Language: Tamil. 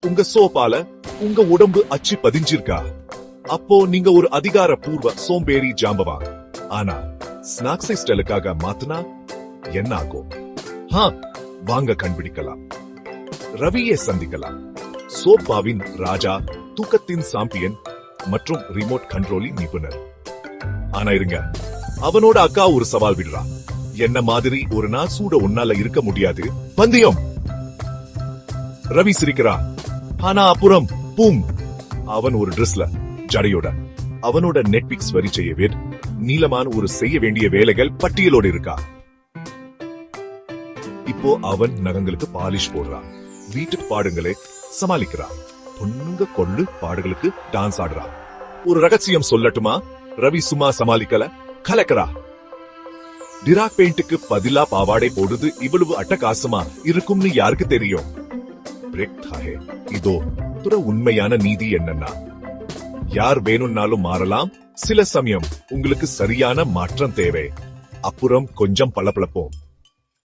உங்க சோப்பால உங்க உடம்பு அச்சு பதிஞ்சிருக்கா? அப்போ நீங்க ஒரு அதிகாரப்பூர்வ சோம்பேறி ஜாம்பவான். ஆனா ஸ்நாக்ஸை ஸ்டைலுக்காக மாத்துனா என்ன ஆகும்? வாங்க கண்டுபிடிக்கலாம். ரவியை சந்திக்கலாம். சோப்பாவின் ராஜா, தூக்கத்தின் சாம்பியன் மற்றும் ரிமோட் கண்ட்ரோலின் நிபுணர். ஆனா இருங்க, அவனோட அக்கா ஒரு சவால் விடுறா. என்ன மாதிரி ஒரு நாள் சூட உன்னால இருக்க முடியாது. பந்தயம். ரவி சிரிக்கிறா. ஆனா அப்புறம் பூம், அவன் ஒரு ட்ரெஸ்ல ஜடையோட அவனோட நெட்ஃபிளிக்ஸ் வரி செய்ய நீளமான ஒரு செய்ய வேண்டிய வேலைகள் பட்டியலோடு இருக்கா. இப்போ அவன் நகங்களுக்கு பாலிஷ் போடுறான். வீட்டு பாடுகளை சமாளிக்கிறான். பொண்ணுங்க கொள்ளு பாடுகளுக்கு டான்ஸ் ஆடுறான். ஒரு ரகசியம் சொல்லட்டுமா? ரவி சும்மா சமாளிக்கல, கலக்கிறா. டிராக் பெயிண்ட்டுக்கு பதிலா பாவாடை போடுது இவ்வளவு அட்டகாசமா இருக்கும்னு யாருக்கு தெரியும்? இதோ உண்மையான நீதி என்னன்னா, யார் வேணும்னாலும் மாறலாம். சில சமயம் உங்களுக்கு சரியான மாற்றம் தேவை. அப்புறம் கொஞ்சம் பளபளப்போம்.